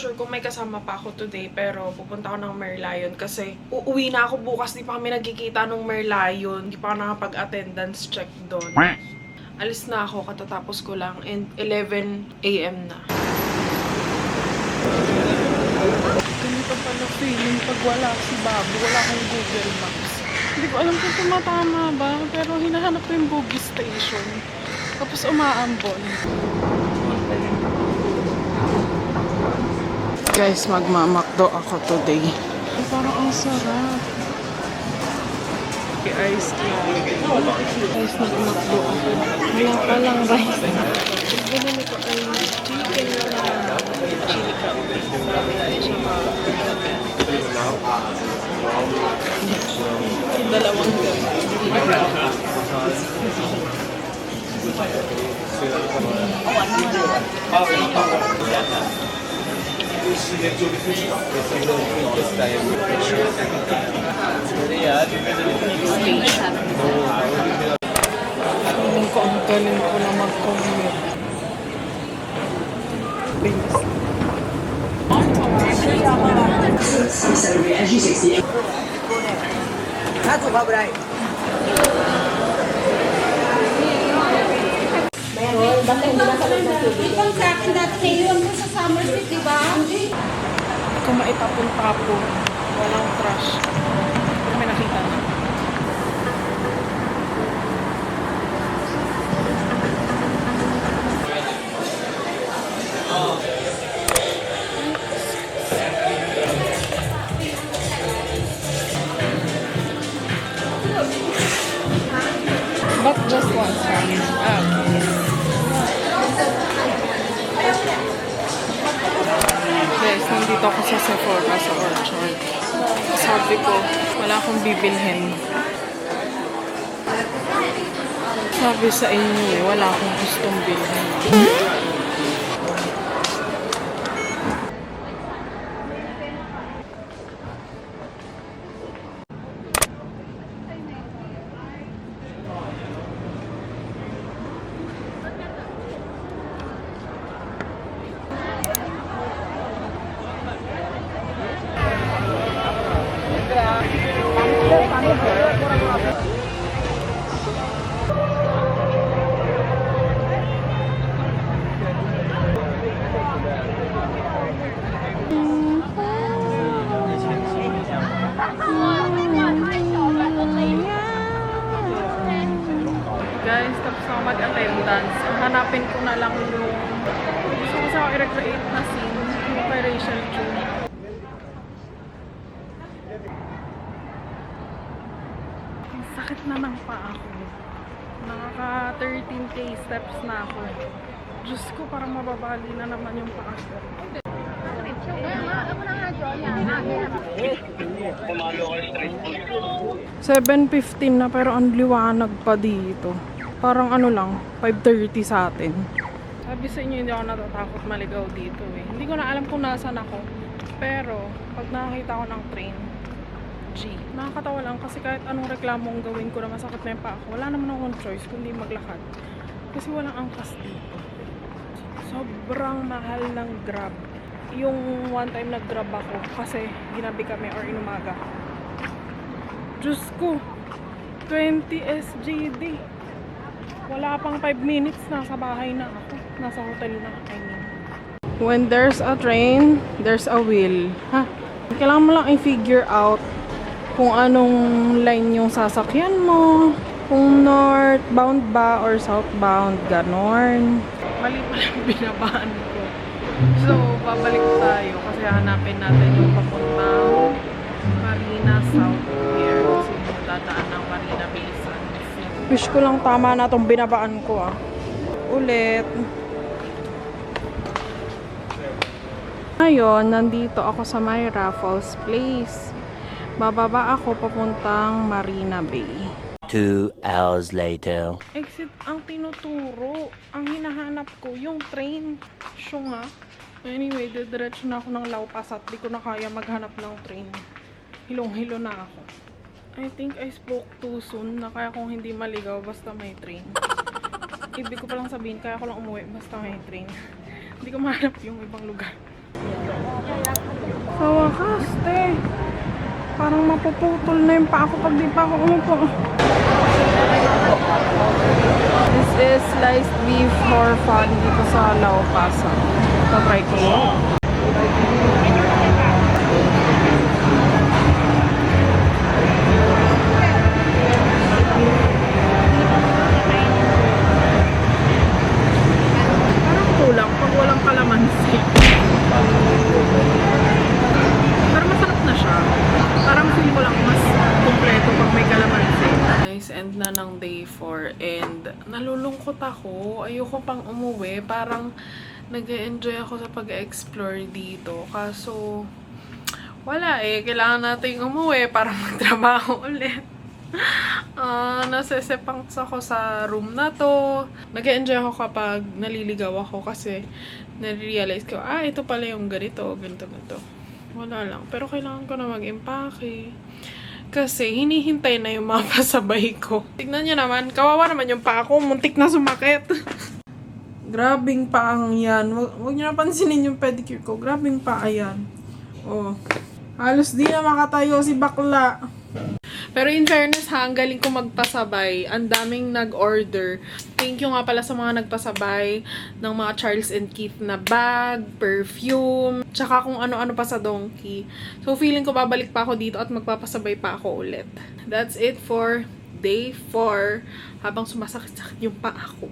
sure kung may kasama pa ako today, pero pupunta ako ng Merlion kasi uuwi na ako bukas. Di pa kami nagkikita ng Merlion. Di pa ako nakapag-attendance check doon. Alis na ako, katatapos ko lang, and 11 AM na. Ganito pala feeling pag wala si Bobby, wala akong Google Maps. Hindi ko alam kung tumatama ba, pero hinahanap ko yung Bugis Station. Tapos umaambon. Guys, magmamakdo ako today. Parang ang sarap. Ice cream. Guys, magmakdo ako. Wala pa lang rice. Binili ko ay chicken na chili crab. Dalawang feeling ko ang galing ko na mag-commute. Ipang sa akin dati yun sa Summer Street, di ba? Kung maitapon-tapon, walang trash. Pero may nakita na. But just one time. Guys, nandito ako sa Sephora sa Orchard. Sabi ko, wala akong bibilhin. Sabi sa inyo wala akong gustong bilhin. Guys, tapos ako mag-attendance. Hanapin ko na lang yung gusto ko sa i-recreate na scene yung kay Rachel Chu. Ang sakit na ng paa ko. Nakaka 13k steps na ako. Diyos ko, parang mababali na naman yung paa ko. 7:15 na pero ang liwanag pa dito. Parang ano lang, 5:30 sa atin. Sabi sa inyo, hindi ako natatakot maligaw dito eh. Hindi ko na alam kung nasaan ako. Pero, pag nakakita ko ng train, nakakatawa lang kasi kahit anong reklamong gawin ko na masakit na yung paa ko, wala naman akong choice kundi maglakad. Kasi walang angkas dito. Sobrang mahal ng Grab. Yung one time nag-Grab ako kasi ginabi kami or inumaga. Diyos ko, 20 SGD. Wala pang 5 minutes, nasa bahay na ako. Nasa hotel na, I mean. When there's a train, there's a wheel. Ha? Kailangan mo lang i-figure out kung anong line yung sasakyan mo. Kung northbound ba or southbound, ganon. Mali pala yung binabaan ko. So, babalik tayo kasi hanapin natin yung papuntang Marina South Pier. Kasi dadaan ng Marina Bay Sands. Wish ko lang tama na itong binabaan ko ulit. Ngayon, nandito ako sa may Raffles Place. Bababa ako papuntang Marina Bay. 2 hours later. Exit ang tinuturo. Ang hinahanap ko, yung train. Siya nga. Anyway, didiretso na ako ng Laupas at di ko na kaya maghanap ng train. Hilong-hilo na ako. I think I spoke too soon na kaya kong hindi maligaw basta may train. Ibig ko palang sabihin, kaya ko lang umuwi basta may train. Hindi ko mahanap yung ibang lugar. Sa wakas, te. Parang mapuputol na yung paa ko pag di pa ako umupo. This is sliced beef hor fun dito sa Lau Pa Sat. Tatry ko. Parang kulang pag walang kalamansi. Pero masarap na siya. Parang feel ko lang mas kumpleto pag may kalamansi. Guys, end na ng day 4 and nalulungkot ako. Ayoko pang umuwi. Parang nag-enjoy ako sa pag-explore dito. Kaso, wala eh. Kailangan nating umuwi para magtrabaho ulit. Nasesepangs ako sa room na to. Nag-enjoy ako kapag naliligaw ako kasi nare-realize ko, ito pala yung ganito, ganito. Wala lang. Pero kailangan ko na mag-empake. Kasi hinihintay na yung mga pasabay ko. Tignan nyo naman, kawawa naman yung paa ko. Muntik na sumakit. Grabing paang yan. Huwag nyo napansinin yung pedicure ko. Grabing paa yan. Oh. Halos di na makatayo si bakla. Pero in fairness ha, ang galing ko magpasabay. Ang daming nag-order. Thank you nga pala sa mga nagpasabay ng mga Charles & Keith na bag, perfume, tsaka kung ano-ano pa sa Donkey. So feeling ko babalik pa ako dito at magpapasabay pa ako ulit. That's it for day 4 habang sumasakit-sakit yung paa ko.